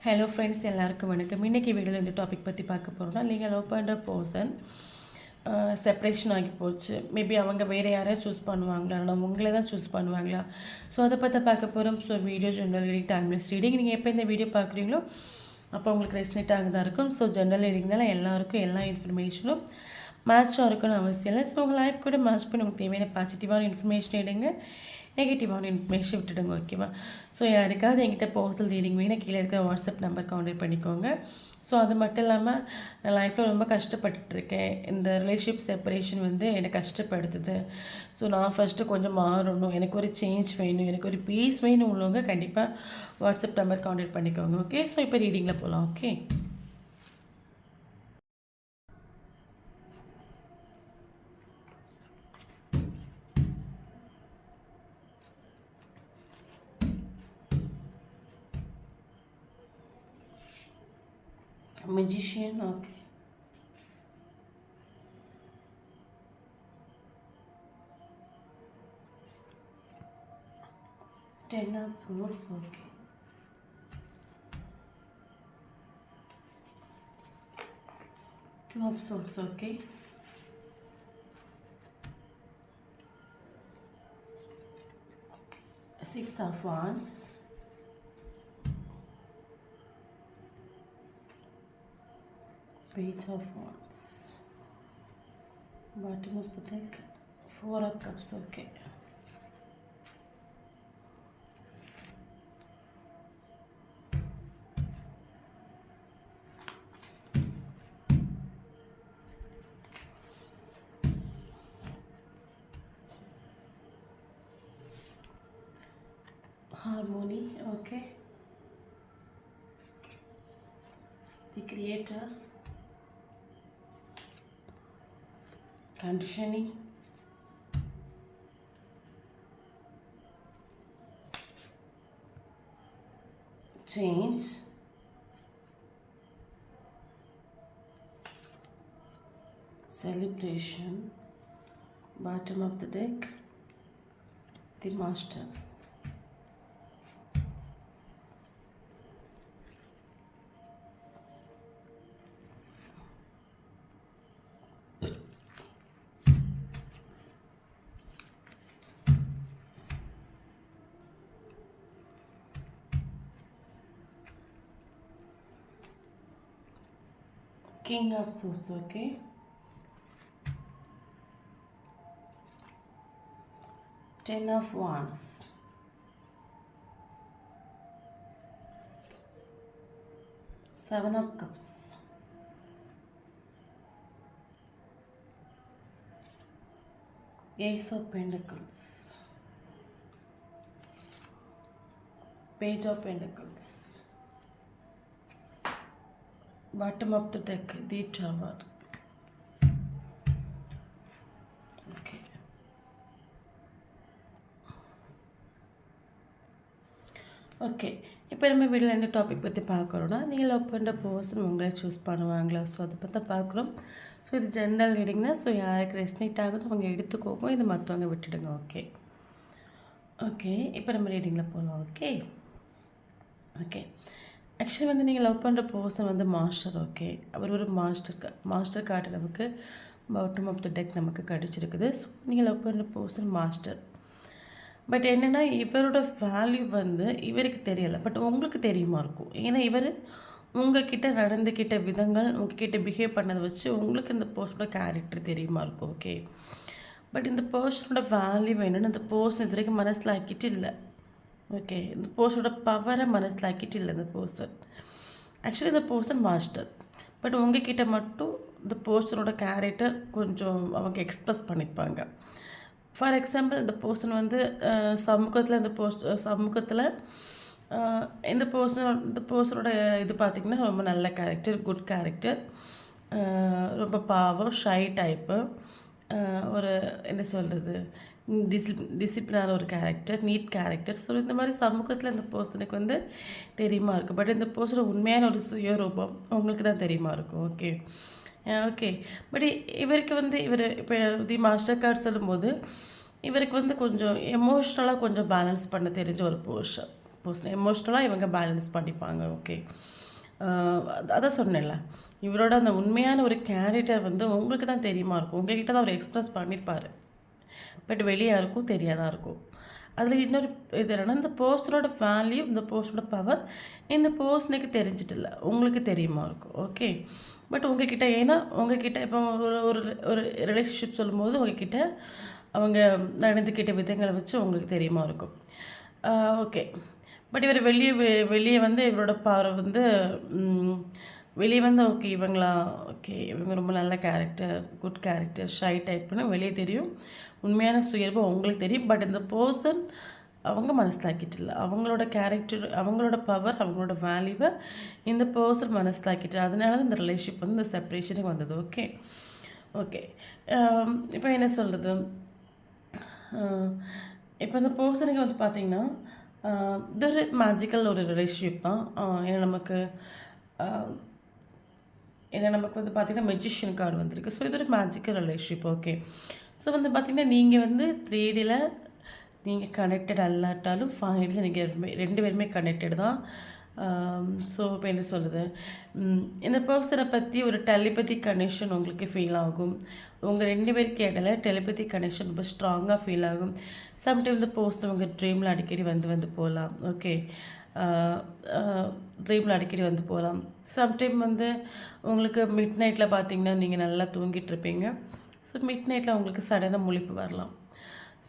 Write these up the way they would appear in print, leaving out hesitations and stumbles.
Hello friends, எல்லாருக்கும் வணக்கம். இன்றைக்கி வீடியோவில் இந்த டாபிக் பற்றி பார்க்க போகிறோம்னா, நீங்கள் லவ் பண்ணுற பர்சன் செப்ரேஷன் ஆகி போச்சு. மேபி அவங்க வேறு யாரையும் சூஸ் பண்ணுவாங்களா, ஆனால் உங்களை தான் சூஸ் பண்ணுவாங்களா? ஸோ அதை பற்றி பார்க்க போகிறோம். So video general reading, timeless reading. நீங்கள் எப்போ இந்த வீடியோ பார்க்குறீங்களோ அப்போ உங்களுக்கு ரெஸ்னேட் ஆக தான் இருக்கும். ஸோ ஜென்ரல் ரீடிங்னால எல்லாருக்கும் எல்லா இன்ஃபர்மேஷனும் மேட்சாக இருக்குன்னு அவசியம் இல்லை. ஸோ உங்கள் லைஃப் கூட மேட்ச் பண்ணி உங்களுக்கு தேவையான பாசிட்டிவான இன்ஃபர்மேஷன் எடுங்க, நெகட்டிவான இன்ஃபர்மேஷன் விட்டுடுங்க. ஓகேவா? ஸோ யாருக்காவது என்கிட்ட பர்சனல் ரீடிங் வேணும், கீழே இருக்கிற வாட்ஸ்அப் நம்பர் கான்டாக்ட் பண்ணிக்கோங்க. ஸோ அது மட்டும் இல்லாமல் நான் லைஃப்பில் ரொம்ப கஷ்டப்பட்டுருக்கேன். இந்த ரிலேஷன்ஷிப் செப்பரேஷன் வந்து என்னை கஷ்டப்படுத்துது. ஸோ நான் ஃபஸ்ட்டு கொஞ்சம் மாறணும், எனக்கு ஒரு சேஞ்ச் வேணும், எனக்கு ஒரு பீஸ் வேணும் உள்ளவங்க கண்டிப்பாக வாட்ஸ்அப் நம்பர் கான்டாக்ட் பண்ணிக்கோங்க. ஓகே, ஸோ இப்போ ரீடிங்கில் போகலாம். Okay, magician. Okay, ten of swords. Okay, two of swords. Okay, six of wands, page of wands, bottom of the deck, four of cups. Okay, harmony. Okay, the creator, conditioning, change, celebration, bottom of the deck, the master. King of Swords. Okay, ten of Wands, seven of Cups, Ace of Pentacles, Page of Pentacles, bottom of the deck, the Tower. Okay, okay, இப்போ நம்ம வீடியோவில் எந்த topic பற்றி பார்க்குறோன்னா, நீங்கள் love பண்ணுற person உங்களை choose பண்ணுவாங்களா? So அதை பற்றி பார்க்குறோம். ஸோ இது ஜென்ரல் ரீடிங் தான். ஸோ யாருக்கு ரெஸ்னேட் ஆகுதோ அவங்க எடுத்துக்கோங்க, இது மற்றவங்க விட்டுடுங்க. ஓகே ஓகே, இப்போ நம்ம ரீடிங்கில் போகலாம். ஓகே ஓகே, ஆக்சுவலி வந்து நீங்கள் லவ் பண்ணுற பர்சன் வந்து மாஸ்டர். ஓகே, அவர் ஒரு மாஸ்டர் கார்டு நமக்கு பாட்டம் ஆஃப் த டெக் நமக்கு கிடச்சிருக்குது. ஸோ நீங்கள் லவ் பண்ணுற பர்சன் மாஸ்டர். பட் என்னென்னா இவரோட வேல்யூ வந்து இவருக்கு தெரியலை, பட் உங்களுக்கு தெரியுமா இருக்கும். ஏன்னா இவர் உங்ககிட்ட நடந்துக்கிட்ட விதங்கள், உங்ககிட்ட பிஹேவ் பண்ணதை வச்சு உங்களுக்கு இந்த பர்சனோட கேரக்டர் தெரியுமா இருக்கும். ஓகே, பட் இந்த பர்சனோட வேல்யூ என்னென்னு இந்த பர்சன் இது வரைக்கும் மனசில் ஆக்கிட்டு இல்லை. ஓகே, இந்த பர்சனோட பவரை மனசில் ஆக்கிட்டு இல்லை இந்த பர்சன். ஆக்சுவலி இந்த பர்சன் மாஸ்டர், பட் உங்ககிட்ட மட்டும் இந்த பர்சனோட கேரக்டர் கொஞ்சம் அவங்க எக்ஸ்ப்ரெஸ் பண்ணிப்பாங்க. ஃபார் எக்ஸாம்பிள், இந்த பர்சன் வந்து சமூகத்தில் இந்த பர்சனோட இது பார்த்திங்கன்னா ரொம்ப நல்ல கேரக்டர், குட் கேரக்டர், ரொம்ப பாவம், ஷை டைப்பு, ஒரு என்ன சொல்கிறது, டிசிப்ளினான ஒரு கேரக்டர், நீட் கேரக்டர். ஸோ இந்த மாதிரி சமூகத்தில் இந்த பர்சனுக்கு வந்து தெரியுமா இருக்கும். பட் இந்த பர்சனோட உண்மையான ஒரு சுயரூபம் உங்களுக்கு தான் தெரியுமா இருக்கும். ஓகே ஓகே, பட் இவருக்கு வந்து இவர் இப்போ தி மாஸ்டர் கார்டு சொல்லும்போது இவருக்கு வந்து கொஞ்சம் எமோஷ்னலாக கொஞ்சம் பேலன்ஸ் பண்ண தெரிஞ்ச ஒரு பர்சன் எமோஷ்னலாக இவங்க பேலன்ஸ் பண்ணிப்பாங்க. ஓகே, அதான் சொன்னேன்ல, இவரோட அந்த உண்மையான ஒரு கேரக்டர் வந்து உங்களுக்கு தான் தெரியுமா இருக்கும். உங்ககிட்ட தான் அவர் எக்ஸ்ப்ரெஸ் பண்ணியிருப்பார். பட் வெளியே யாருக்கும் தெரியாதான் இருக்கும். அதில் இன்னொரு இது என்னென்னா, இந்த பர்சனோட வேல்யூ, இந்த பர்சனோட பவர் இந்த பர்சனுக்கு தெரிஞ்சிட்டில்ல, உங்களுக்கு தெரியுமா இருக்கும். ஓகே, பட் உங்ககிட்ட ஏன்னா உங்ககிட்ட இப்போ ஒரு ஒரு ஒரு ரிலேஷன்ஷிப் சொல்லும்போது உங்ககிட்ட அவங்க நடந்துக்கிட்ட விதங்களை வச்சு உங்களுக்கு தெரியுமா இருக்கும். ஓகே, பட் இவர் வெளியே வந்து இவரோட பவர் வந்து வெளியே வந்து ஓகே இவங்களா, ஓகே இவங்க ரொம்ப நல்ல கேரக்டர், குட் கேரக்டர், ஷை டைப்புன்னு வெளியே தெரியும். உண்மையான சுயல்பு உங்களுக்கு தெரியும். பட் இந்த பர்சன் அவங்க மனசிலாக்கிட்டில்ல, அவங்களோட கேரக்டர், அவங்களோட பவர், அவங்களோட வேல்யூவை இந்த பர்சன் மனசிலாக்கிட்டு, அதனால தான் இந்த ரிலேஷன்ஷிப் வந்து இந்த செப்பரேஷனுக்கு வந்தது. ஓகே ஓகே இப்போ என்ன சொல்கிறது, இப்போ இந்த பர்சனுக்கு வந்து பார்த்திங்கன்னா இது ஒரு மேஜிக்கல் ஒரு ரிலேஷன்ஷிப் தான். ஏன்னா நமக்கு வந்து பார்த்திங்கன்னா மெஜிஷியன் கார்டு வந்திருக்கு. ஸோ இது ஒரு மேஜிக்கல் ரிலேஷன்ஷிப். ஓகே, ஸோ வந்து பார்த்திங்கன்னா நீங்கள் வந்து 3Dயில் நீங்கள் கனெக்டட் அல்லாட்டாலும் 5Dயில் நீங்கள் ரெண்டு பேருமே கனெக்டட் தான். ஸோ இப்போ என்ன சொல்லுது, இந்த பர்சனை பற்றி ஒரு டெலிபதி கனெக்ஷன் உங்களுக்கு ஃபீல் ஆகும். உங்கள் ரெண்டு பேருக்கு இடையில டெலிபதி கனெக்ஷன் ரொம்ப ஸ்ட்ராங்காக ஃபீல் ஆகும். சம்டைம் இந்த பர்சன் உங்கள் ட்ரீமில் அடிக்கடி வந்து போகலாம். ஓகே, ட்ரீமில் அடிக்கடி வந்து போகலாம். சம்டைம் வந்து உங்களுக்கு மிட் நைட்டில் பார்த்திங்கன்னா நீங்கள் நல்லா தூங்கிட்டு இருப்பீங்க. ஸோ மிட் நைட்டில் உங்களுக்கு சடனாக முழிப்பு வரலாம்.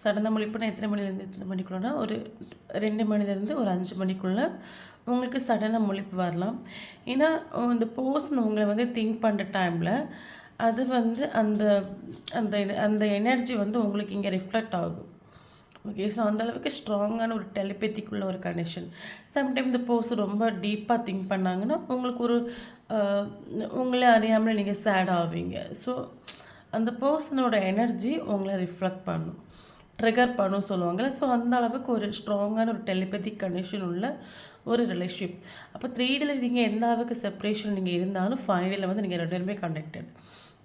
சடனாக முழிப்புனா எத்தனை மணிலேருந்து எத்தனை மணிக்குள்ளனா, ஒரு 2 மணிலேருந்து ஒரு 5 மணிக்குள்ளே உங்களுக்கு சடனாக முழிப்பு வரலாம். ஏன்னா இந்த பர்சன் உங்களை வந்து திங்க் பண்ணுற டைமில் அது வந்து அந்த அந்த அந்த எனர்ஜி வந்து உங்களுக்கு இங்கே ரிஃப்ளெக்ட் ஆகும். ஓகே, ஸோ அந்தளவுக்கு ஸ்ட்ராங்கான ஒரு டெலிபேத்திக்குள்ள ஒரு கனெக்ஷன். சம்டைம் இந்த பர்சன் ரொம்ப டீப்பாக திங்க் பண்ணாங்கன்னா உங்களுக்கு ஒரு உங்களே அறியாமல் நீங்கள் சேட் ஆவீங்க. ஸோ அந்த பர்சனோட எனர்ஜி உங்களை ரிஃப்ளெக்ட் பண்ணும், ட்ரிகர் பண்ணும் சொல்லுவாங்கள்ல. ஸோ அந்த அளவுக்கு ஒரு ஸ்ட்ராங்கான ஒரு டெலிபேத்திக் கனெக்ஷன் உள்ள ஒரு ரிலேஷன்ஷிப். அப்போ 3Dயில் நீங்கள் எந்த அளவுக்கு செப்பரேஷன் நீங்கள் இருந்தாலும் 5Dயில் வந்து நீங்கள் 2 பேருமே கனெக்டட்.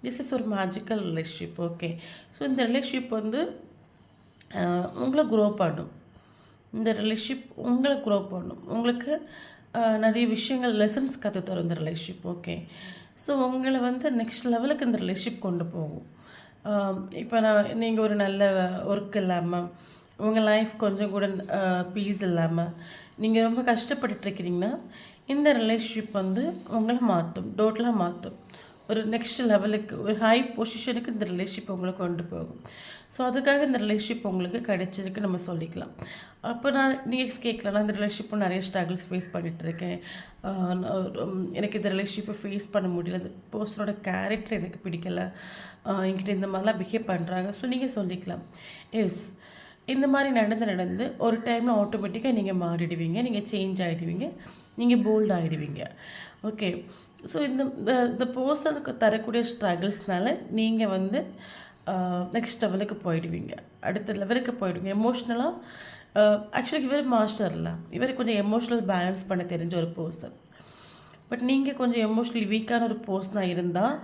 திஸ் இஸ் ஒரு மேஜிக்கல் ரிலேஷன்ஷிப். ஓகே, ஸோ இந்த ரிலேஷன்ஷிப் வந்து உங்களை க்ரோ பண்ணும். இந்த ரிலேஷன்ஷிப் உங்களை க்ரோ பண்ணும். உங்களுக்கு நிறைய விஷயங்கள் லெசன்ஸ் கற்றுத்தரும் இந்த ரிலேஷன்ஷிப். ஓகே, ஸோ உங்களை வந்து நெக்ஸ்ட் லெவலுக்கு இந்த ரிலேஷன்ஷிப் கொண்டு போகும். இப்போ நீங்கள் ஒரு நல்ல ஒர்க் இல்லாமல், உங்கள் லைஃப் கொஞ்சம் கூட பீஸ் இல்லாமல் நீங்கள் ரொம்ப கஷ்டப்பட்டுருக்கிறீங்கன்னா இந்த ரிலேஷன்ஷிப் வந்து உங்களை மாற்றும், டோட்டலாக மாற்றும். ஒரு நெக்ஸ்ட் லெவலுக்கு, ஒரு ஹை பொசிஷனுக்கு இந்த ரிலேஷன்ஷிப் உங்களை கொண்டு போகும். ஸோ அதுக்காக இந்த ரிலேஷன்ஷிப் உங்களுக்கு கிடைச்சிருக்கு நம்ம சொல்லிக்கலாம். அப்போ நீங்கள் கேட்கலாம், இந்த ரிலேஷன்ஷிப்பும் நிறைய ஸ்ட்ரகிள்ஸ் ஃபேஸ் பண்ணிகிட்ருக்கேன், எனக்கு இந்த ரிலேஷன்ஷிப்பை ஃபேஸ் பண்ண முடியல, இந்த பர்சனோட கேரக்டர் எனக்கு பிடிக்கலை, என்கிட்ட இந்த மாதிரிலாம் பிஹேவ் பண்ணுறாங்க. ஸோ நீங்கள் சொல்லிக்கலாம், எஸ் இந்த மாதிரி நடந்து ஒரு டைமில் ஆட்டோமேட்டிக்காக நீங்கள் மாறிடுவீங்க, நீங்கள் சேஞ்ச் ஆகிடுவீங்க, நீங்கள் போல்ட் ஆகிடுவீங்க. ஓகே, ஸோ இந்த பர்சனுக்கு தரக்கூடிய ஸ்ட்ரகிள்ஸ்னால நீங்கள் வந்து நெக்ஸ்ட் லெவலுக்கு போயிடுவீங்க, அடுத்த லெவலுக்கு போயிடுவீங்க எமோஷ்னலாக. ஆக்சுவலி இவர் மாஸ்டர் இல்லை, இவர் கொஞ்சம் எமோஷ்னல் பேலன்ஸ் பண்ண தெரிஞ்ச ஒரு பர்சன். பட் நீங்கள் கொஞ்சம் எமோஷ்னலி வீக்கான ஒரு பர்சனாக இருந்தால்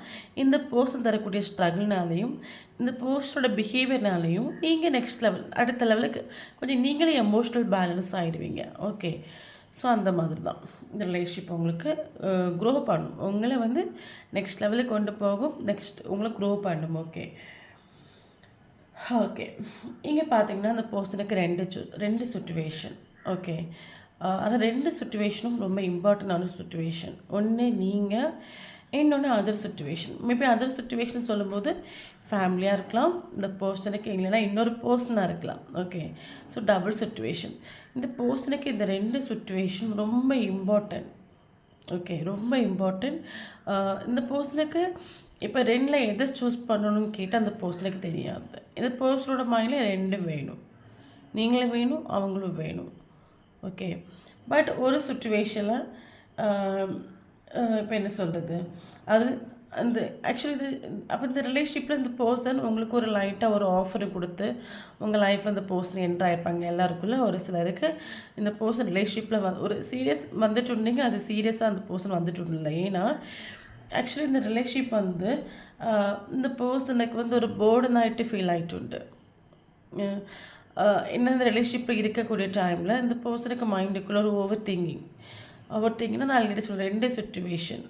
இந்த பர்சன் தரக்கூடிய ஸ்ட்ரகிள்னாலையும் இந்த பர்சனோட பிஹேவியர்னாலையும் நீங்கள் நெக்ஸ்ட் லெவல், அடுத்த லெவலுக்கு கொஞ்சம் நீங்களே எமோஷ்னல் பேலன்ஸ் ஆகிடுவீங்க. ஓகே, ஸோ அந்த மாதிரி தான் இந்த ரிலேஷன்ஷிப் உங்களுக்கு க்ரோ பண்ணும், உங்களை வந்து நெக்ஸ்ட் லெவலுக்கு கொண்டு போகும், நெக்ஸ்ட் உங்களை க்ரோ பண்ணும். ஓகே ஓகே இங்கே பார்த்தீங்கன்னா அந்த பர்சனுக்கு ரெண்டு சுச்சுவேஷன். ஓகே, அந்த 2 சுச்சுவேஷனும் ரொம்ப இம்பார்ட்டண்டான சுச்சுவேஷன். ஒன்று நீங்கள், இன்னொன்று other situation. Maybe other situation சொல்லும்போது ஃபேமிலியாக இருக்கலாம், இந்த பர்சனுக்கு இல்லைன்னா இன்னொரு பர்சனாக இருக்கலாம். Okay, so double situation. இந்த பர்சனுக்கு இந்த 2 சுச்சுவேஷன் ரொம்ப இம்பார்ட்டன்ட். ஓகே, ரொம்ப இம்பார்ட்டன்ட். இந்த பர்சனுக்கு இப்போ 2ல் எதை சூஸ் பண்ணணும்னு கேட்டால் அந்த பர்சனுக்கு தெரியாது. இந்த பர்சனோட மைண்டில் 2 வேணும், நீங்களும் வேணும் அவங்களும் வேணும். ஓகே, பட் ஒரு சுச்சுவேஷனில் இப்போ என்ன சொல்கிறது, அது அந்த ஆக்சுவலி இது அப்போ இந்த ரிலேஷன்ஷிப்பில் இந்த பர்சன் உங்களுக்கு ஒரு லைட்டாக ஒரு ஆஃபர் கொடுத்து உங்கள் லைஃப் அந்த பர்சன் என்ட்ரு ஆகிருப்பாங்க. எல்லாருக்குள்ளே ஒரு சிலருக்கு இந்த பர்சன் ரிலேஷன்ஷிப்பில் ஒரு சீரியஸ் வந்துட்டு அது சீரியஸாக அந்த பர்சன் வந்துட்டு இல்லை. ஏன்னா ஆக்சுவலி இந்த ரிலேஷன்ஷிப் வந்து இந்த பர்சனுக்கு வந்து ஒரு போர்டன் ஆகிட்டு ஃபீல் ஆகிட்டு உண்டு. என்ன இந்த ரிலேஷன்ஷிப்பில் இருக்கக்கூடிய டைமில் இந்த பர்சனுக்கு மைண்டுக்குள்ளே ஒரு ஓவர் திங்கிங்னா நான் ஆல்ரெடி சொல்கிறேன் 2 சுச்சுவேஷன்.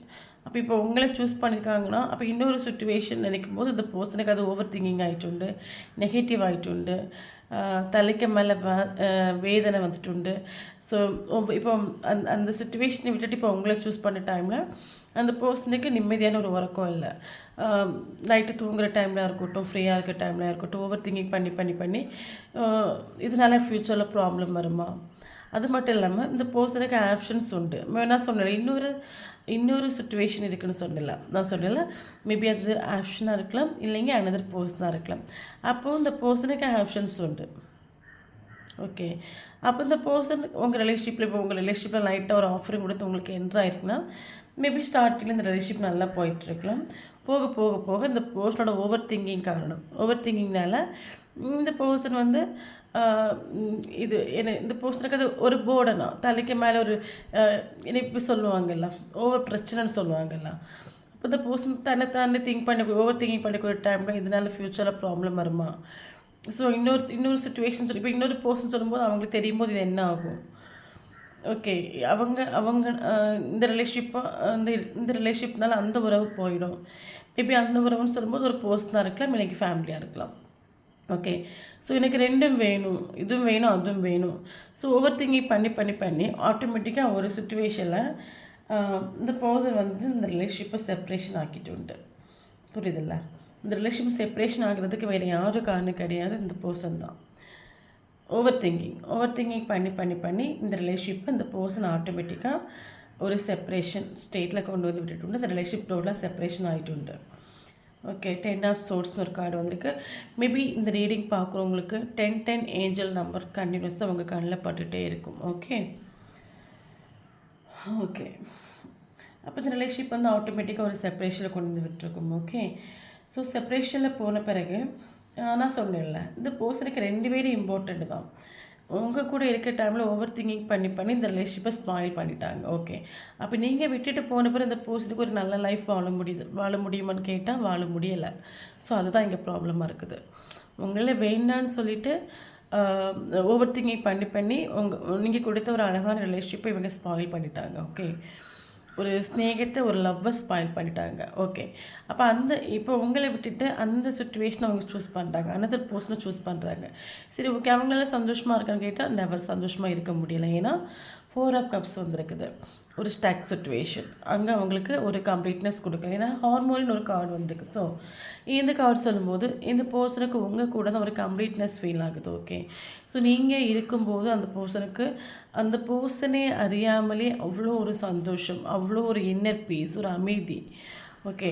அப்போ இப்போ உங்களை சூஸ் பண்ணியிருக்காங்கன்னா அப்போ இன்னொரு சுச்சுவேஷன் நினைக்கும் போது இந்த பர்சனுக்கு அது ஓவர் திங்கிங் ஆகிட்டுண்டு, நெகட்டிவ் ஆகிட்டுண்டு, தலைக்கு மேலே வேதனை வந்துட்டுண்டு. ஸோ இப்போ அந்த சுச்சுவேஷனை விட்டுட்டு இப்போ உங்களை சூஸ் பண்ண டைமில் அந்த பர்சனுக்கு நிம்மதியான ஒரு உறக்கம் இல்லை. நைட்டு தூங்குகிற டைமில் இருக்கட்டும், ஃப்ரீயாக இருக்கிற டைமில் இருக்கட்டும், ஓவர் திங்கிங் பண்ணி பண்ணி பண்ணி இதனால ஃப்யூச்சரில் ப்ராப்ளம் வருமா? அது மட்டும் இல்லாமல் இந்த பர்சனுக்கு ஆப்ஷன்ஸ் உண்டு. நான் சொன்னேன் இன்னொரு சுச்சுவேஷன் இருக்குதுன்னு நான் சொல்லலை. மேபி அது ஆப்ஷனாக இருக்கலாம், இல்லைங்க அனதர் பர்சனாக இருக்கலாம். அப்போது இந்த பர்சனுக்கு ஆப்ஷன்ஸ் உண்டு. ஓகே, அப்போ இந்த பர்சன் உங்கள் ரிலேஷன்ஷிப்பில் லைட்டாக ஒரு ஆஃபரிங் கொடுத்து உங்களுக்கு என்ட்ரு ஆயிருக்குன்னா மேபி ஸ்டார்டிங்கில் இந்த ரிலேஷன்ஷிப் நல்லா போயிட்டுருக்கலாம். போக போக போக இந்த பர்சனோட ஓவர் திங்கிங்னால இந்த பர்சன் வந்து இந்த பர்சனுக்கு அது ஒரு போர்டனா தலைக்கு மேலே ஒரு என்ன இப்படி சொல்லுவாங்கல்ல, ஓவர் பிரச்சனைன்னு சொல்லுவாங்கல்ல. அப்போ இந்த பர்சன் தானே ஓவர் திங்கிங் பண்ணக்கூடிய டைமில் இதனால ஃப்யூச்சரில் ப்ராப்ளம் வருமா? ஸோ இன்னொரு சுச்சுவேஷன் இப்போ இன்னொரு பர்சன் சொல்லும்போது அவங்களுக்கு தெரியும் போது இது என்ன ஆகும்? ஓகே, அவங்க இந்த ரிலேஷன்ஷிப்னால அந்த உறவு போயிடும். மேபி அந்த உறவுன்னு சொல்லும்போது ஒரு பர்சனாக இருக்கலாம், எனக்கு ஃபேமிலியாக இருக்கலாம். ஓகே, ஸோ எனக்கு ரெண்டும் வேணும், இதுவும் வேணும் அதுவும் வேணும். ஸோ ஓவர் திங்கிங் பண்ணி பண்ணி பண்ணி ஆட்டோமேட்டிக்காக ஒரு சுச்சுவேஷனில் இந்த பர்சன் வந்து இந்த ரிலேஷன்ஷிப்பை செப்ரேஷன் ஆக்கிட்டு உண்டு. புரியுதில்ல? இந்த ரிலேஷன்ஷிப் செப்ரேஷன் ஆகிறதுக்கு வேறு யாரும் காரணம் கிடையாது, இந்த பர்சன் தான். ஓவர் திங்கிங் பண்ணி பண்ணி பண்ணி இந்த ரிலேஷன்ஷிப்பை இந்த பர்சன் ஆட்டோமேட்டிக்காக ஒரு செப்ரேஷன் ஸ்டேட்டில் கொண்டு வந்து விட்டுட்டு இந்த ரிலேஷன்ஷிப் டோட்டலாக செப்ரேஷன் ஆகிட்டு உண்டு. ஓகே, 10 ஆஃப் சோர்ட்ஸ்னு ஒரு கார்டு வந்திருக்கு. மேபி இந்த ரீடிங் பார்க்குறவங்களுக்கு 10 ஏஞ்சல் நம்பர் கண்டினியூஸாக அவங்க கண்ணில் பட்டுகிட்டே இருக்கும். ஓகே, அப்போ இந்த ரிலேஷன்ஷிப் வந்து ஆட்டோமேட்டிக்காக ஒரு செப்ரேஷனில் கொண்டு வந்து விட்டுருக்கும். ஓகே, ஸோ செப்ரேஷனில் போன பிறகு நான் சொன்னேன்ல, இந்த பர்சனுக்கு 2 பேரும் இம்பார்ட்டண்ட் தான். உங்கள் கூட இருக்க டைமில் ஓவர் திங்கிங் பண்ணி பண்ணி இந்த ரிலேஷன்ஷிப்பை ஸ்பாயில் பண்ணிட்டாங்க. ஓகே, அப்போ நீங்கள் விட்டுட்டு போன பிறகு இந்த பர்சனுக்கு ஒரு நல்ல லைஃப் வாழ முடியுமான்னு கேட்டால் வாழ முடியலை. ஸோ அதுதான் இங்கே ப்ராப்ளமாக இருக்குது. உங்களை வேண்டான்னு சொல்லிவிட்டு ஓவர் திங்கிங் பண்ணி பண்ணி நீங்கள் கொடுத்த ஒரு அழகான ரிலேஷன்ஷிப்பை இவங்க ஸ்பாயில் பண்ணிட்டாங்க. ஓகே, ஒரு ஸ்நேகத்தை ஒரு லவ்வை ஸ்பாயில் பண்ணிட்டாங்க. ஓகே, அப்போ இப்போ உங்களை விட்டுட்டு அந்த சுச்சுவேஷனை அவங்க சூஸ் பண்ணுறாங்க, அனதர் பர்சனை சூஸ் பண்ணுறாங்க. சரி, ஓகே, அவங்களால சந்தோஷமாக இருக்கான்னு கேட்டால் நெவர் சந்தோஷமாக இருக்க முடியலை. ஏன்னா 4 ஆஃப் கப்ஸ் வந்துருக்குது, ஒரு ஸ்டாக் சுச்சுவேஷன். அங்கே அவங்களுக்கு ஒரு கம்ப்ளீட்னஸ் கொடுக்கல. ஏன்னா ஹார்மோனின்னு ஒரு கார்டு வந்துருக்கு. ஸோ இந்த கார்டு சொல்லும்போது இந்த பர்சனுக்கு உங்கள் கூட தான் ஒரு கம்ப்ளீட்னஸ் ஃபீல் ஆகுது. ஓகே, ஸோ நீங்கள் இருக்கும்போது அந்த பர்சனே அறியாமலே அவ்வளோ ஒரு சந்தோஷம், அவ்வளோ ஒரு இன்னர் பீஸ், ஒரு அமைதி. ஓகே,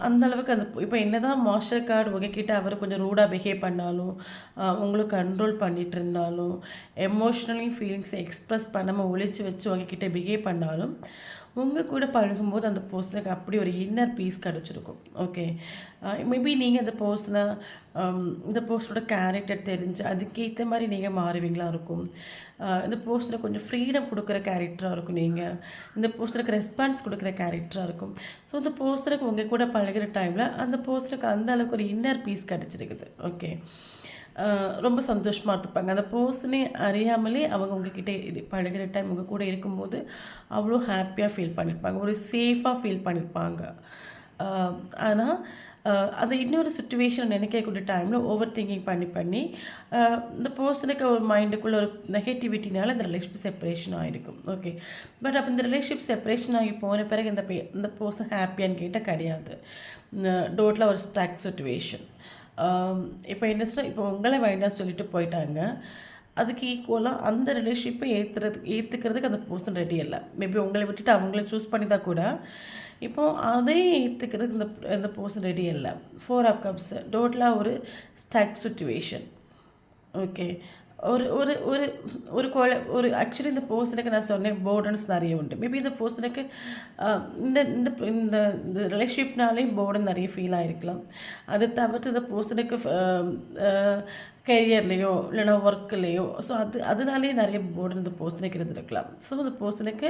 அந்தளவுக்கு இப்போ என்ன தான் மாஸ்டர் கார்டு உங்ககிட்ட அவர் கொஞ்சம் ரூடாக பிஹேவ் பண்ணாலும், உங்களை கண்ட்ரோல் பண்ணிகிட்டு இருந்தாலும், எமோஷ்னலி ஃபீலிங்ஸை எக்ஸ்ப்ரெஸ் பண்ணாமல் ஒழிச்சு வச்சு உங்ககிட்ட பிஹேவ் பண்ணாலும், உங்கள் கூட பழகும்போது அந்த பர்சனுக்கு அப்படி ஒரு இன்னர் பீஸ் கிடச்சிருக்கும். ஓகே, மேபி நீங்கள் இந்த பர்சனோட கேரக்டர் தெரிஞ்சு அதுக்கேற்ற மாதிரி நீங்கள் மாறுவீங்களா இருக்கும். இந்த பர்சனை கொஞ்சம் ஃப்ரீடம் கொடுக்குற கேரக்டராக இருக்கும். நீங்கள் இந்த பர்சனுக்கு ரெஸ்பான்ஸ் கொடுக்குற கேரக்டராக இருக்கும். ஸோ இந்த பர்சனுக்கு உங்கள் கூட பழகிற டைமில் அந்த பர்சனுக்கு அந்த அளவுக்கு ஒரு இன்னர் பீஸ் கிடச்சிருக்குது. ஓகே, ரொம்ப சந்தோஷமாக இருப்பாங்க. அந்த பர்சனே அறியாமலே அவங்க உங்ககிட்ட பழகிற டைம் உங்கள் கூட இருக்கும்போது அவ்வளோ ஹாப்பியாக ஃபீல் பண்ணியிருப்பாங்க, ஒரு சேஃபாக ஃபீல் பண்ணியிருப்பாங்க. ஆனால் அது இன்னொரு சுச்சுவேஷன் நினைக்கக்கூடிய டைமில் ஓவர் திங்கிங் பண்ணி பண்ணி இந்த பர்சனுக்கு ஒரு மைண்டுக்குள்ளே ஒரு நெகட்டிவிட்டினால இந்த ரிலேஷன்ஷிப் செப்பரேஷன் ஆகிருக்கும். ஓகே, பட் அப்போ இந்த ரிலேஷன்ஷிப் செப்பரேஷன் ஆகி போன பிறகு இந்த பர்சன் ஹாப்பியான்னு கேட்டால் கிடையாது. டோட்டலாக ஒரு ஸ்டாக் சுச்சுவேஷன். இப்போ என்ன சொன்னால், இப்போ உங்களை வேண்டாம் சொல்லிட்டு போயிட்டாங்க. அதுக்கு ஈக்குவலாக அந்த ரிலேஷன்ஷிப்பை ஏற்றுக்கிறதுக்கு அந்த பர்சன் ரெடி இல்லை. மேபி உங்களை விட்டுட்டு அவங்கள சூஸ் பண்ணி தான் கூட இப்போது அதையும் ஏற்றுக்கிறதுக்கு இந்த பர்சன் ரெடி இல்லை. 4 ஆஃப் கப்ஸ் டோட்டலாக ஒரு ஸ்டாக் சுச்சுவேஷன். ஓகே, ஒரு ஒரு ஒரு ஒரு ஒரு ஆக்சுவலி இந்த பர்சனுக்கு நான் சொன்னேன் போர்டன்ஸ் நிறைய உண்டு. மேபி இந்த பர்சனுக்கு இந்த இந்த இந்த ரிலேஷன்ஷிப்னாலே போர்டன் நிறைய ஃபீல் ஆகிருக்கலாம். அதை தவிர்த்து இந்த பர்சனுக்கு கெரியர்லேயோ இல்லைனா ஒர்க்குலேயோ ஸோ அதனாலேயே நிறைய போர்டன் இந்த பர்சனுக்கு இருந்திருக்கலாம். ஸோ இந்த பர்சனுக்கு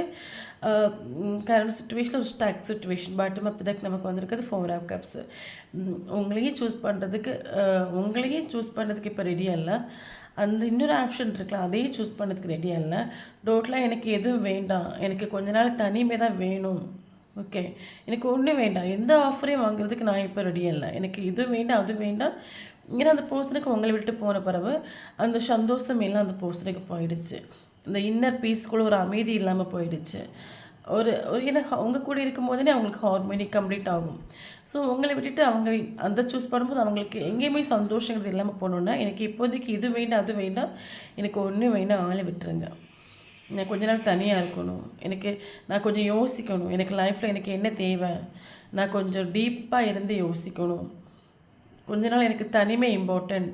கரண்ட் சுச்சுவேஷனில் ஒரு stuck situation bottom of the deck நமக்கு வந்திருக்கிறது 4 ஆஃப் கப்ஸ். உங்களையே சூஸ் பண்ணுறதுக்கு இப்போ ரெடியாக இல்லை. அந்த இன்னொரு ஆப்ஷன் இருக்கலாம், அதையும் சூஸ் பண்ணதுக்கு ரெடியாக இல்லை. டோட்டலாக எனக்கு எதுவும் வேண்டாம், எனக்கு கொஞ்ச நாள் தனிமை தான் வேணும். ஓகே, எனக்கு ஒன்றும் வேண்டாம், எந்த ஆஃபரையும் வாங்குறதுக்கு நான் இப்போ ரெடியாக இல்லை, எனக்கு இதுவும் வேண்டாம் அதுவும் வேண்டாம். ஏன்னா அந்த பர்சனுக்கு உங்களை விட்டு போன பிறகு அந்த சந்தோஷம் எல்லாம் அந்த பர்சனுக்கு போயிடுச்சு. இந்த இன்னர் பீஸ்குள்ளே ஒரு அமைதி இல்லாமல் போயிடுச்சு. ஒரு ஒரு ஏன்னா அவங்க கூட இருக்கும்போதே அவங்களுக்கு ஹார்மோனி கம்ப்ளீட் ஆகும். ஸோ உங்களை விட்டுட்டு அவங்க அந்த சூஸ் பண்ணும்போது அவங்களுக்கு எங்கேயுமே சந்தோஷங்கிறது இல்லாமல் போகணுன்னா, எனக்கு இப்போதைக்கு இது வேண்டாம் அது வேண்டாம், எனக்கு ஒன்றும் வேண்டாம், ஆளை விட்டுருங்க. நான் கொஞ்ச நாள் தனியாக இருக்கணும், நான் கொஞ்சம் யோசிக்கணும், எனக்கு லைஃப்பில் எனக்கு என்ன தேவை, நான் கொஞ்சம் டீப்பாக இருந்து யோசிக்கணும். கொஞ்ச நாள் எனக்கு தனிமை இம்பார்ட்டன்ட்,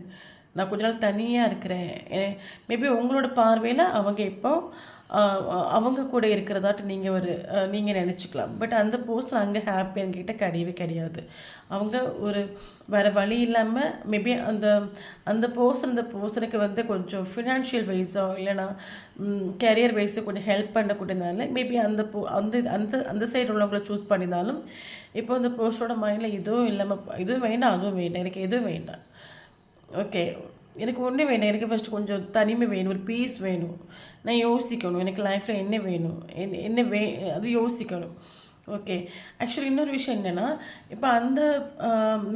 நான் கொஞ்ச நாள் தனியாக இருக்கிறேன். மேபி உங்களோட பார்வையில் அவங்க இப்போ அவங்க கூட இருக்கிறதாட்டு நீங்கள் நினச்சிக்கலாம். பட் அந்த பர்சன் அங்கே ஹாப்பி என்கிட்ட கிடையவே கிடையாது. அவங்க ஒரு வேறு வழி இல்லாமல் மேபி அந்த அந்த பர்சனுக்கு வந்து கொஞ்சம் ஃபினான்ஷியல் வைஸோ இல்லைனா கேரியர் வைஸோ கொஞ்சம் ஹெல்ப் பண்ணக்கூடியதுனால மேபி அந்த அந்த அந்த அந்த சைடு உள்ளவங்களை சூஸ் பண்ணியிருந்தாலும் இப்போ அந்த பர்சனோட மைண்டில் இதுவும் இல்லாமல் இதுவும் வேண்டாம் அதுவும் வேண்டாம், எனக்கு எதுவும் வேண்டாம். ஓகே, எனக்கு ஒன்றும் வேண்டாம், எனக்கு ஃபஸ்ட்டு கொஞ்சம் தனிமை வேணும், ஒரு பீஸ் வேணும், நான் யோசிக்கணும், எனக்கு லைஃப்பில் என்ன வேணும், என்ன அது யோசிக்கணும். ஓகே, ஆக்சுவலி இன்னொரு விஷயம் என்னென்னா, இப்போ அந்த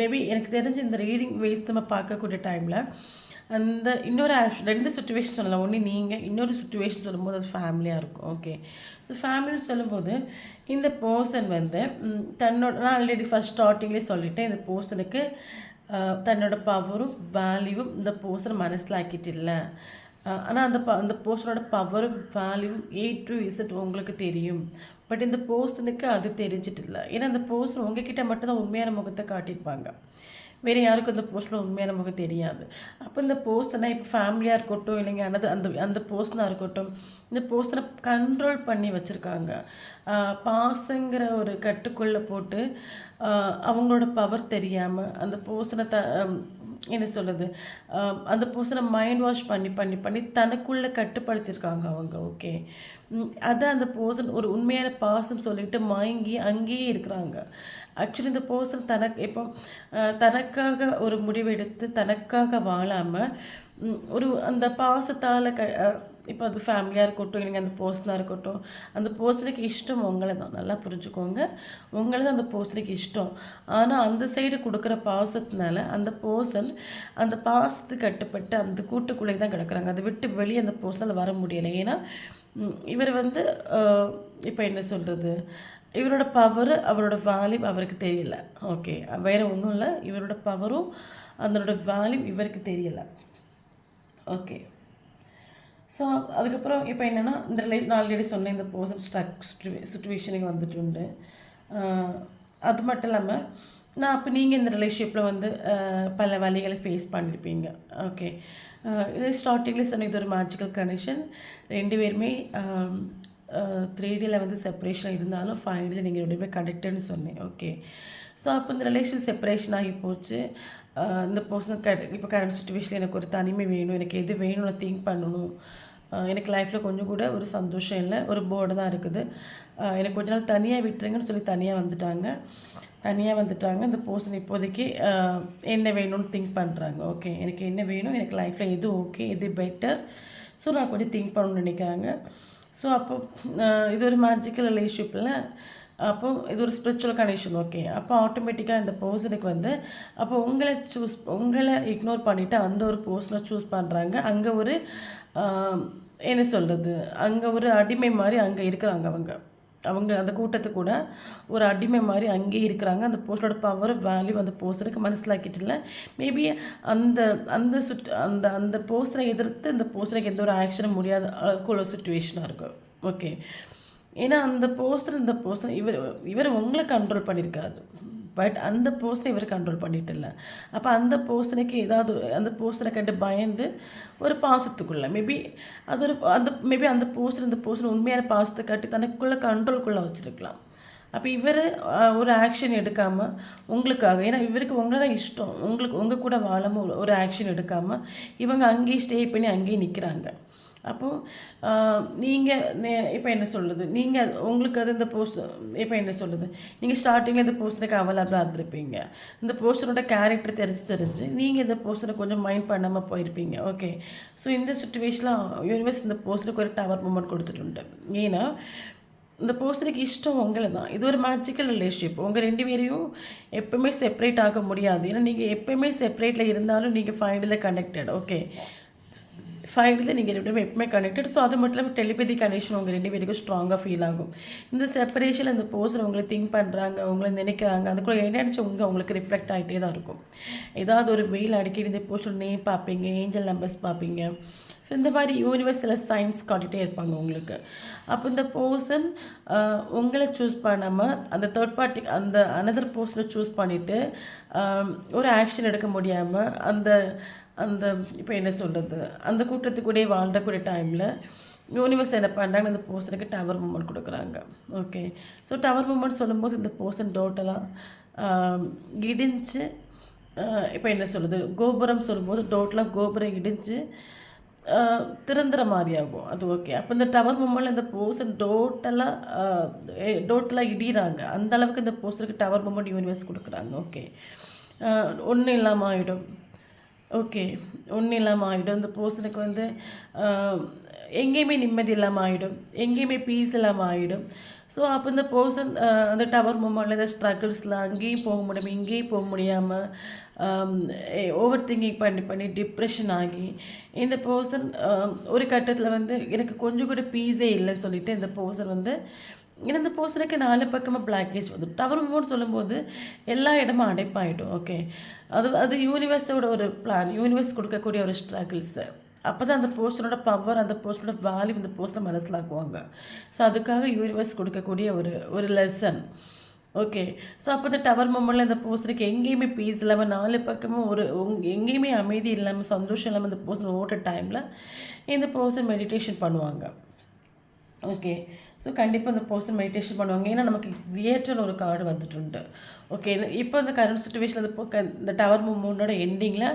மேபி எனக்கு தெரிஞ்ச இந்த ரீடிங் வைஸ் நம்ம பார்க்கக்கூடிய டைமில் அந்த இன்னொரு ரெண்டு சுச்சுவேஷன் சொல்லலாம். ஒன்று நீங்கள், இன்னொரு சுச்சுவேஷன் சொல்லும்போது அது ஃபேமிலியாக இருக்கும். ஓகே, ஸோ ஃபேமிலின்னு சொல்லும்போது இந்த பர்சன் வந்து நான் ஆல்ரெடி ஃபஸ்ட் ஸ்டார்டிங்லேயே சொல்லிட்டேன், இந்த பர்சனுக்கு தன்னோட பவரும் வேல்யூவும் இந்த பர்சன் மனசில் ஆக்கிட்டு இல்லை. ஆனால் அந்த பர்சனோட பவரும் வேல்யூவும் A to Z உங்களுக்கு தெரியும். பட் இந்த பர்சனுக்கு அது தெரிஞ்சிட்டு இல்லை. ஏன்னா அந்த பர்சன் உங்ககிட்ட மட்டும்தான் உண்மையான முகத்தை காட்டியிருப்பாங்க, வேறு யாருக்கும் அந்த பர்சனில் உண்மையான முகம் தெரியாது. அப்போ இந்த பர்சனை இப்போ ஃபேமிலியாக இருக்கட்டும் இல்லைங்க அந்த அந்த அந்த பர்சனாக இருக்கட்டும், இந்த பர்சனை கண்ட்ரோல் பண்ணி வச்சுருக்காங்க. பாசங்கிற ஒரு கட்டுக்குள்ளே போட்டு அவங்களோட பவர் தெரியாமல் அந்த பர்சனை என்ன சொல்லுது, அந்த பர்சனை மைண்ட் வாஷ் பண்ணி பண்ணி பண்ணி தனக்குள்ளே கட்டுப்படுத்தியிருக்காங்க அவங்க. ஓகே, அதான் அந்த பர்சன் ஒரு உண்மையான பாசம் சொல்லிட்டு மயங்கி அங்கேயே இருக்கிறாங்க. ஆக்சுவலி இந்த பர்சன் இப்போ தனக்காக ஒரு முடிவெடுத்து தனக்காக வாழாமல் ஒரு அந்த பாசத்தால் இப்போ அது ஃபேமிலியாக இருக்கட்டும் இல்லைங்க அந்த பர்சனாக இருக்கட்டும், அந்த பர்சனுக்கு இஷ்டம் உங்களை தான், நல்லா புரிஞ்சுக்கோங்க, உங்களை தான் அந்த பர்சனுக்கு இஷ்டம். ஆனால் அந்த சைடு கொடுக்குற பாசத்தினால அந்த பர்சன் அந்த பாசத்துக்கு கட்டுப்பட்டு அந்த கூட்டுக்குள்ளே தான் கிடக்குறாங்க. அதை விட்டு வெளியே அந்த பர்சனால் வர முடியலை. ஏன்னா இவர் வந்து இப்போ என்ன சொல்கிறது, இவரோட பவர் அவரோட வேல்யூ அவருக்கு தெரியல. ஓகே, வேறு ஒன்றும் இல்லை, இவரோட பவரும் அதனோட வேல்யூ இவருக்கு தெரியலை. ஓகே, ஸோ அதுக்கப்புறம் இப்போ என்னென்னா இந்த நான் ஆல்ரெடி சொன்னேன், இந்த பர்சன் ஸ்ட்ரக் சுச்சுவேஷனுக்கு வந்துட்டு உண்டு. அது மட்டும் இல்லாமல் இப்போ நீங்கள் இந்த ரிலேஷன்ஷிப்பில் வந்து பல வழிகளை ஃபேஸ் பண்ணியிருப்பீங்க. ஓகே, இது ஸ்டார்டிங்லேயே சொன்ன இது ஒரு மேஜிக்கல் கனெக்ஷன், ரெண்டு பேருமே 3Dயில் வந்து செப்பரேஷன் இருந்தாலும் 5Dயில் நீங்கள் ரெண்டுமே கனெக்டட்னு சொன்னேன். ஓகே, ஸோ அப்போ இந்த ரிலேஷன் செப்பரேஷன் ஆகி போச்சு. இந்த பர்சன் இப்போ கரண்ட் சுச்சுவேஷனில் எனக்கு ஒரு தனிமை வேணும், எனக்கு எது வேணும் நான் திங்க் பண்ணணும், எனக்கு லைஃப்பில் கொஞ்சம் கூட ஒரு சந்தோஷம் இல்லை, ஒரு போர்டு தான் இருக்குது, எனக்கு கொஞ்ச நாள் தனியாக விட்டுருங்கன்னு சொல்லி தனியாக வந்துட்டாங்க. இந்த பர்சன் இப்போதைக்கு என்ன வேணும்னு திங்க் பண்ணுறாங்க. ஓகே, எனக்கு என்ன வேணும், எனக்கு லைஃப்பில் எது ஓகே எது பெட்டர், ஸோ நான் கொஞ்சம் திங்க் பண்ணணும்னு நினைக்கிறாங்க. ஸோ அப்போ இது ஒரு மேஜிக்கல் ரிலேஷன்ஷிப்பில், அப்போது இது ஒரு ஸ்பிரிச்சுவல் கனெக்ஷன். ஓகே, அப்போ ஆட்டோமேட்டிக்காக இந்த பர்சனுக்கு வந்து அப்போ உங்களை இக்னோர் பண்ணிவிட்டு அந்த ஒரு பர்சனை சூஸ் பண்ணுறாங்க. அங்கே ஒரு என்ன சொல்கிறது, அங்கே ஒரு அடிமை மாதிரி அங்கே இருக்கிறாங்க. அவங்க அந்த கூட்டத்து கூட ஒரு அடிமை மாதிரி அங்கேயே இருக்கிறாங்க. அந்த பர்சனோட பவர் வேல்யூ அந்த பர்சனுக்கு மனசிலாக்கிட்டு இல்லை. மேபி அந்த அந்த அந்த அந்த பர்சனை எதிர்த்து இந்த பர்சனுக்கு எந்த ஒரு ஆக்ஷனும் முடியாத அளவுக்கு ஒரு சுச்சுவேஷனாக இருக்கும். ஓகே, ஏன்னா அந்த பர்சன் இவர் உங்களை கண்ட்ரோல் பண்ணியிருக்காரு, பட் அந்த பர்சனை இவர் கண்ட்ரோல் பண்ணிட்டு இல்லை. அப்போ அந்த பர்சனுக்கு ஏதாவது அந்த பர்சனை கண்டு பயந்து ஒரு பாசத்துக்குள்ளே மேபி அந்த பர்சன் உண்மையான பாசத்தை காட்டி தனக்குள்ளே கண்ட்ரோல்குள்ளே வச்சுருக்கலாம். அப்போ இவர் ஒரு ஆக்ஷன் எடுக்காமல் உங்களுக்காக, ஏன்னா இவருக்கு உங்களை தான் இஷ்டம், உங்கள் கூட வாழாமல் ஒரு ஆக்ஷன் எடுக்காமல் இவங்க அங்கேயே ஸ்டே பண்ணி அங்கேயே நிற்கிறாங்க. அப்போது நீங்கள் இப்போ என்ன சொல்கிறது, நீங்கள் உங்களுக்கு அது இந்த போஸ்ட் இப்போ என்ன சொல்கிறது, நீங்கள் ஸ்டார்டிங்கில் இந்த போஸ்டருக்கு அவைலபிளாக இருந்திருப்பீங்க. இந்த போஸ்டரோட கேரக்டர் தெரிஞ்சு நீங்கள் இந்த போஸ்டரை கொஞ்சம் மைண்ட் பண்ணாமல் போயிருப்பீங்க. ஓகே, ஸோ இந்த சுச்சுவேஷனில் யூனிவர்ஸ் இந்த போஸ்டருக்கு ஒரு டவர் மூமெண்ட் கொடுத்துட்டு. ஏன்னா இந்த பர்சனுக்கு இஷ்டம் உங்களை தான். இது ஒரு மேஜிக்கல் ரிலேஷன்ஷிப். உங்கள் 2 பேரையும் எப்போவுமே செப்பரேட் ஆக முடியாது. ஏன்னா நீங்கள் எப்போயுமே செப்பரேட்டில் இருந்தாலும் நீங்கள் ஃபைனலில் கனெக்டட். ஓகே, ஃபைனலில் நீங்கள் 2 பேரும் எப்பவுமே கனெக்டட். ஸோ அது மட்டும் இல்லாமல் டெலிபதி கனெக்ஷன் உங்கள் 2 பேருக்கும் ஸ்ட்ராங்காக ஃபீல் ஆகும். இந்த செப்பரேஷனில் இந்த பர்சன் உங்களை திங்க் பண்ணுறாங்க, உங்களை நினைக்கிறாங்க, அதுக்குள்ளே எனர்ஜி உங்களுக்கு ரிஃப்ளெக்ட் ஆகிட்டே தான் இருக்கும். ஏதாவது ஒரு வெயில் அடிக்கடி இந்த பர்சன் நேம் பார்ப்பீங்க, ஏஞ்சல் நம்பர்ஸ் பார்ப்பீங்க. ஸோ இந்த மாதிரி யூனிவர்ஸில் சயின்ஸ் காட்டிகிட்டே இருப்பாங்க உங்களுக்கு. அப்போ இந்த பர்சன் உங்களை சூஸ் பண்ணாமல் அந்த தேர்ட் பார்ட்டி அந்த அனதர் பர்சனை சூஸ் பண்ணிவிட்டு ஒரு ஆக்ஷன் எடுக்க முடியாமல் அந்த அந்த இப்போ என்ன சொல்கிறது, அந்த கூட்டத்துக்கூடயே வாழ்றக்கூடிய டைமில் யூனிவர்ஸ் என்ன பண்ணுறாங்க, இந்த பர்சனுக்கு டவர் மூமெண்ட் கொடுக்குறாங்க. ஓகே, ஸோ டவர் மூமெண்ட் சொல்லும்போது இந்த பர்சன் டோட்டலாக இடிஞ்சு இப்போ என்ன சொல்கிறது, கோபுரம் சொல்லும்போது டோட்டலாக கோபுரம் இடிஞ்சு திறந்துற மாதிரி ஆகும். அது ஓகே. அப்போ இந்த டவர் மூமெண்ட்டில் இந்த பர்சன் டோட்டலாக இடிகிறாங்க. அந்த அளவுக்கு இந்த பர்சனுக்கு டவர் மூமெண்ட் யூனிவர்ஸ் கொடுக்குறாங்க. ஓகே, ஒன்றும் இல்லாமல் ஆகிடும். ஓகே, ஒன்றும் இல்லாமல் ஆகிடும். இந்த பர்சனுக்கு வந்து எங்கேயுமே நிம்மதி இல்லாமல் ஆகிடும், எங்கேயுமே பீஸ் இல்லாமல் ஆகிடும். ஸோ அப்போ இந்த பர்சன் அந்த டவர் மூமெண்ட்டில் இந்த ஸ்ட்ரகிள்ஸில் அங்கேயும் போக முடியாமல் இங்கேயும் போக முடியாமல் ஓவர் திங்கிங் பண்ணி டிப்ரெஷன் ஆகி இந்த பர்சன் ஒரு கட்டத்தில் வந்து எனக்கு கொஞ்சம் கூட பீஸே இல்லைன்னு சொல்லிவிட்டு இந்த பர்சன் வந்து இந்த பர்சனுக்கு 4 பக்கமாக பிளாக்கேஜ் வந்து டவர் மூமெண்ட் சொல்லும்போது எல்லா இடமும் அடைப்பாயிடும். ஓகே, அது யூனிவர்ஸோட ஒரு பிளான், யூனிவர்ஸ் கொடுக்கக்கூடிய ஒரு ஸ்ட்ரகிள்ஸு. அப்போ தான் அந்த பர்சனோட பவர், அந்த பர்சனோட வேல்யூ இந்த பர்சனை மனசிலாக்குவாங்க. ஸோ அதுக்காக யூனிவர்ஸ் கொடுக்கக்கூடிய ஒரு லெசன். ஓகே, ஸோ அப்போ இந்த டவர் மூமெண்ட்டில் இந்த பர்சனுக்கு எங்கேயுமே பீஸ் இல்லாமல் 4 பக்கமும் எங்கேயுமே அமைதி இல்லாமல் சந்தோஷம் இல்லாமல் இந்த பர்சன் ஓட்டுற டைமில் இந்த பர்சன் மெடிடேஷன் பண்ணுவாங்க. ஓகே, ஸோ கண்டிப்பாக இந்த பர்சன் மெடிடேஷன் பண்ணுவாங்க. ஏன்னா நமக்கு கிரியேட்டர்னு ஒரு கார்டு வந்துட்டு. ஓகே, இப்போ இந்த கரண்ட் சுச்சுவேஷனில் இந்த டவர் மூமெண்ட்டோட எண்டிங்கில்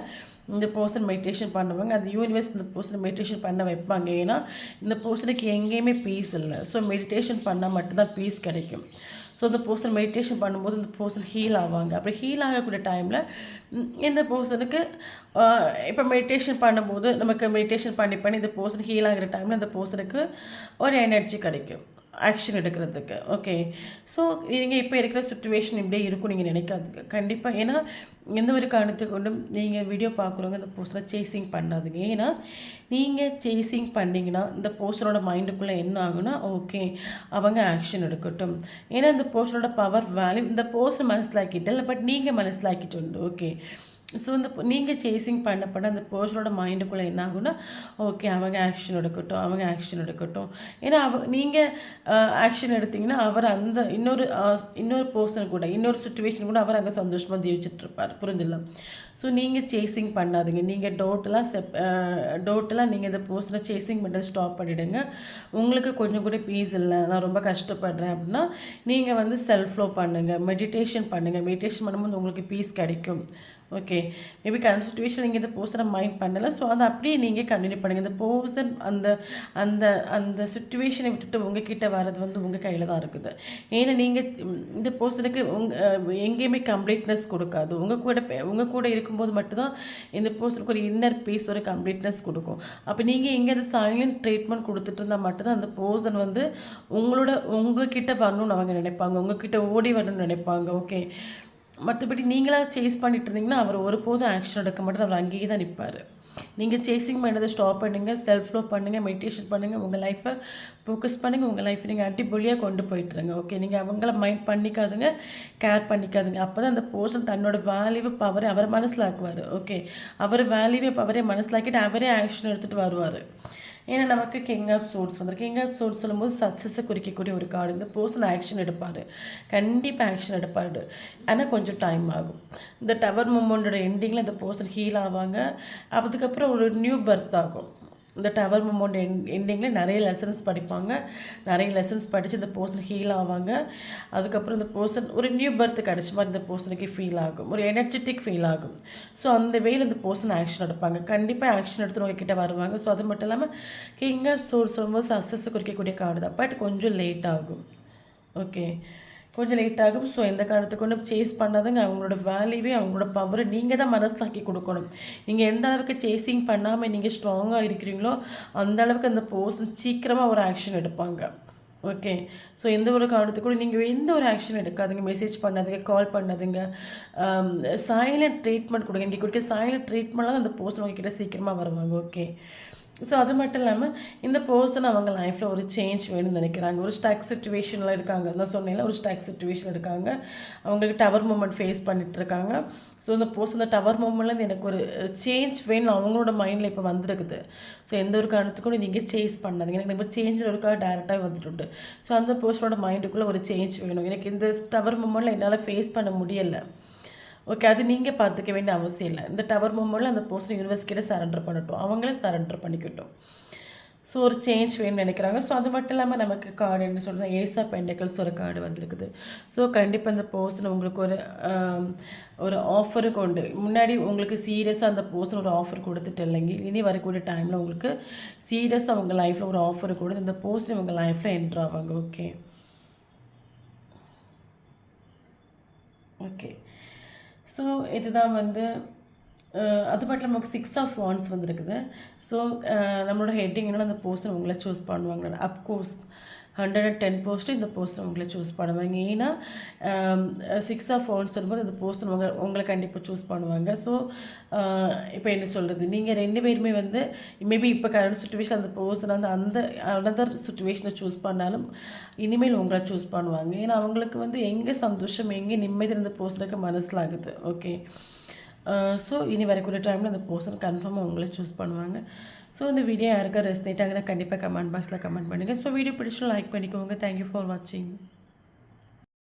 இந்த பர்சன் மெடிடேஷன் பண்ணுவாங்க. அந்த யூனிவர்ஸ் இந்த பர்சன் மெடிடேஷன் பண்ண வைப்பாங்க. ஏன்னா இந்த பர்சனுக்கு எங்கேயுமே பீஸ் இல்லை. ஸோ மெடிடேஷன் பண்ணால் மட்டும்தான் பீஸ் கிடைக்கும். ஸோ இந்த பர்சன் மெடிடேஷன் பண்ணும்போது இந்த பர்சன் ஹீல் ஆவாங்க. அப்படி ஹீல் ஆகக்கூடிய டைமில் இந்த பர்சனுக்கு இப்போ மெடிடேஷன் பண்ணும்போது நமக்கு மெடிடேஷன் பண்ணி இந்த பர்சன் ஹீல் ஆகிற டைமில் இந்த பர்சனுக்கு ஒரு எனர்ஜி கிடைக்கும் ஆக்ஷன் எடுக்கிறதுக்கு. ஓகே, ஸோ நீங்கள் இப்போ இருக்கிற சுச்சுவேஷன் இப்படியே இருக்கும் நீங்கள் நினைக்காதுங்க கண்டிப்பாக. ஏன்னா எந்த ஒரு காரணத்தை கொண்டும் நீங்கள் வீடியோ பார்க்குறவங்க இந்த பர்சனை சேசிங் பண்ணாதுங்க. ஏன்னா நீங்கள் சேசிங் பண்ணிங்கன்னா இந்த பர்சனோட மைண்டுக்குள்ளே என்ன ஆகுனா, ஓகே அவங்க ஆக்ஷன் எடுக்கட்டும். ஏன்னா இந்த பர்சனோட பவர் வேல்யூ இந்த பர்சன் மனசிலாக்கிட்டு இல்லை, பட் நீங்கள் மனசிலாக்கிட்டு உண்டு. ஓகே, ஸோ இந்த நீங்கள் சேசிங் பண்ண அந்த பர்சனோட மைண்டுக்குள்ளே என்ன ஆகுனா, ஓகே அவங்க ஆக்ஷன் எடுக்கட்டும். ஏன்னா நீங்கள் ஆக்ஷன் எடுத்திங்கன்னா அவர் அந்த இன்னொரு பர்சன் கூட இன்னொரு சுச்சுவேஷன் கூட அவர் அங்கே சந்தோஷமாக ஜீவிச்சிட்ருப்பார். புரிஞ்சிடலாம். ஸோ நீங்கள் சேசிங் பண்ணாதுங்க. நீங்கள் டோட்டலாக நீங்கள் இந்த பர்சனை சேசிங் பண்ணுறது ஸ்டாப் பண்ணிவிடுங்க. உங்களுக்கு கொஞ்சம் கூட பீஸ் இல்லை, நான் ரொம்ப கஷ்டப்படுறேன் அப்படின்னா நீங்கள் வந்து செல்ஃப் லவ் பண்ணுங்கள், மெடிடேஷன் பண்ணும்போது உங்களுக்கு பீஸ் கிடைக்கும். ஓகே, மேபி கரண்ட் சுச்சுவேஷன் நீங்கள் இந்த பர்சனை மைண்ட் பண்ணலை. ஸோ அதை அப்படியே நீங்கள் கண்டினியூ பண்ணுங்கள். இந்த பர்சன் அந்த அந்த அந்த சுச்சுவேஷனை விட்டுட்டு உங்ககிட்ட வர்றது வந்து உங்கள் கையில் தான் இருக்குது. ஏன்னா நீங்கள் இந்த பர்சனுக்கு எங்கேயுமே கம்ப்ளீட்னஸ் கொடுக்காது. உங்கள் கூட இருக்கும்போது மட்டும்தான் இந்த பர்சனுக்கு ஒரு இன்னர் பீஸ், ஒரு கம்ப்ளீட்னஸ் கொடுக்கும். அப்போ நீங்கள் இங்கே அந்த சைலண்ட் ட்ரீட்மெண்ட் கொடுத்துட்டு இருந்தால் மட்டும்தான் அந்த பர்சன் வந்து உங்ககிட்ட வரணும்னு அவங்க நினைப்பாங்க, உங்ககிட்ட ஓடி வரணும்னு நினைப்பாங்க. ஓகே, மற்றபடி நீங்களாக சேஸ் பண்ணிட்டு இருந்தீங்கன்னா அவர் ஒருபோதும் ஆக்ஷன் எடுக்க மாட்டார், அவர் அங்கேயே தான் நிற்பார். நீங்கள் சேசிங் பண்ணுறதை ஸ்டாப் பண்ணுங்கள், செல்ஃப் லவ் பண்ணுங்கள், மெடிடேஷன் பண்ணுங்கள், உங்கள் லைஃப்பை ஃபோக்கஸ் பண்ணுங்கள், உங்கள் லைஃப்பை நீங்கள் அடிப்பொலியாக கொண்டு போயிட்டுருங்க. ஓகே, நீங்கள் அவங்கள மைண்ட் பண்ணிக்காதுங்க, கேர் பண்ணிக்காதுங்க. அப்போ தான் அந்த பர்சன் தன்னோட வேல்யூவை பவரை அவர் மனசில் ஆக்குவார். ஓகே, அவர் வேல்யூவை பவரே மனசிலாக்கிட்டு அவரே ஆக்ஷன் எடுத்துகிட்டு வருவார். ஏன்னா நமக்கு கிங் ஆஃப் சோர்ட்ஸ் வந்துருக்கு. கிங் ஆஃப் சோர்ட்ஸ் சொல்லும்போது சக்ஸஸை குறிக்கக்கூடிய ஒரு கார்டு. இந்த பர்சன் ஆக்ஷன் எடுப்பார், கண்டிப்பாக ஆக்ஷன் எடுப்பார். ஆனால் கொஞ்சம் டைம் ஆகும். இந்த டவர் மூமெண்ட்டோட எண்டிங்கில் இந்த பர்சன் ஹீல் ஆவாங்க. அதுக்கப்புறம் ஒரு நியூ பர்த் ஆகும். இந்த டவர் மொமெண்ட் எண்டிங்கில் நிறைய லெசன்ஸ் படிப்பாங்க. நிறைய லெசன்ஸ் படித்து இந்த பர்சன் ஹீல் ஆவாங்க. அதுக்கப்புறம் இந்த பர்சன் ஒரு நியூ பர்த் கிடச்ச மாதிரி இந்த பர்சனுக்கு ஃபீல் ஆகும். ஒரு எனர்ஜெட்டிக் ஃபீல் ஆகும். ஸோ அந்த வேயில் இந்த பர்சன் ஆக்ஷன் எடுப்பாங்க. கண்டிப்பாக ஆக்ஷன் எடுத்து உங்ககிட்ட வருவாங்க. ஸோ அது மட்டும் இல்லாமல் கிங் ஆஃப் சோர்ஸ் சொல்லும்போது சக்ஸஸ் குறிக்கக்கூடிய கார்டு தான். பட் கொஞ்சம் லேட் ஆகும். ஓகே, கொஞ்சம் லேட் ஆகும். ஸோ எந்த காரணத்துக்கு ஒன்றும் சேஸ் பண்ணாதுங்க. அவங்களோட வேல்யூவே அவங்களோட பவரை நீங்கள் தான் மனசிலாக்கி கொடுக்கணும். நீங்கள் எந்த அளவுக்கு சேசிங் பண்ணாமல் நீங்கள் ஸ்ட்ராங்காக இருக்கிறீங்களோ அந்த அளவுக்கு அந்த பர்சன் சீக்கிரமாக ஒரு ஆக்ஷன் எடுப்பாங்க. ஓகே, ஸோ எந்த ஒரு காரணத்துக்கு கூட நீங்கள் எந்த ஒரு ஆக்ஷன் எடுக்காதுங்க. மெசேஜ் பண்ணாதுங்க, கால் பண்ணாதுங்க, சைலண்ட் ட்ரீட்மெண்ட் கொடுங்க. இங்கே கொடுக்க சைலண்ட் ட்ரீட்மெண்ட்லாம் தான் அந்த பர்சன் உங்ககிட்ட சீக்கிரமாக வருவாங்க. ஓகே, ஸோ அது மட்டும் இல்லாமல் இந்த பர்சன் அவங்க லைஃப்பில் ஒரு சேஞ்ச் வேணும்னு நினைக்கிறாங்க. ஒரு ஸ்டக் சுச்சுவேஷனில் இருக்காங்க. நான் சொன்னேன்ல, ஒரு ஸ்டக் சுச்சுவேஷனில் இருக்காங்க. அவங்களுக்கு டவர் மூமெண்ட் ஃபேஸ் பண்ணிகிட்ருக்காங்க. ஸோ இந்த பர்சன் இந்த டவர் மூமெண்ட்லேருந்து எனக்கு ஒரு சேஞ்ச் வேணும் அவங்களோட மைண்டில் இப்போ வந்துருக்குது. ஸோ எந்த ஒரு காரணத்துக்கும் நீங்கள் சேஸ் பண்ணாதீங்க. எனக்கு நம்ம சேஞ்சில் இருக்கா டேரெக்டாக வந்துட்டு. ஸோ அந்த பர்சனோட மைண்டுக்குள்ளே ஒரு சேஞ்ச் வேணும். எனக்கு இந்த டவர் மூமெண்ட்டில் என்னால் ஃபேஸ் பண்ண முடியலை. ஓகே, அது நீங்கள் பார்த்துக்க வேண்டிய அவசியம் இல்லை. இந்த டவர் மூமெண்ட்டில் அந்த பர்சன் யூனிவர்ஸ் கிட்ட சரண்டர் பண்ணட்டும், அவங்களே சரண்டர் பண்ணிக்கட்டும். ஸோ ஒரு சேஞ்ச் வேணும்னு நினைக்கிறாங்க. ஸோ அது மட்டும் இல்லாமல் நமக்கு கார்டு என்ன சொல்கிறேன், ஏஸ் ஆஃப் பென்டக்கிள்ஸ் ஒரு கார்டு வந்திருக்குது. ஸோ கண்டிப்பாக இந்த பர்சன் உங்களுக்கு ஒரு ஆஃபரு கொண்டு முன்னாடி உங்களுக்கு சீரியஸாக அந்த பர்சன் ஒரு ஆஃபர் கொடுத்துட்டு இல்லைங்க, இனி வரக்கூடிய டைமில் உங்களுக்கு சீரியஸாக உங்கள் லைஃப்பில் ஒரு ஆஃபர் கொடுத்து இந்த பர்சன் உங்கள் லைஃப்பில் என்ட்ரு ஆவாங்க. ஓகே ஓகே ஸோ இதுதான் வந்து அது மட்டும் நமக்கு 6 ஆஃப் வாண்ட்ஸ் வந்துருக்குது. ஸோ நம்மளோட ஹெட்டிங் என்னென்னா அந்த பர்சன் உங்களை சூஸ் பண்ணுவாங்க. அப்கோர்ஸ் 110% இந்த பர்சன் உங்களை சூஸ் பண்ணுவாங்க. ஏன்னா 6 ஆஃப் வாண்ட்ஸ் வரும்போது அந்த பர்சன் உங்களை கண்டிப்பாக சூஸ் பண்ணுவாங்க. ஸோ இப்போ என்ன சொல்கிறது, நீங்கள் 2 பேருமே வந்து மேபி இப்போ கரண்ட் சுச்சுவேஷன் அந்த பர்சன் வந்து அந்த அனதர் சுச்சுவேஷனை சூஸ் பண்ணாலும் இனிமேல் உங்களை சூஸ் பண்ணுவாங்க. ஏன்னா அவங்களுக்கு வந்து எங்கே சந்தோஷம் எங்கே நிம்மதி இருந்த பர்சனுக்கு மனசிலாகுது. ஓகே, ஸோ இனி வரக்கூடிய டைமில் அந்த பர்சன் கன்ஃபார்மாக உங்களை சூஸ் பண்ணுவாங்க. ஸோ இந்த வீடியோ யாருக்கா ரெஸ்னேட் ஆகுதுன்னா கண்டிப்பாக கமெண்ட் பாக்ஸில் கமெண்ட் பண்ணுங்கள். ஸோ வீடியோ பிடிச்சா லைக் பண்ணிக்கோங்க. தேங்க்யூ ஃபார் வாட்சிங்.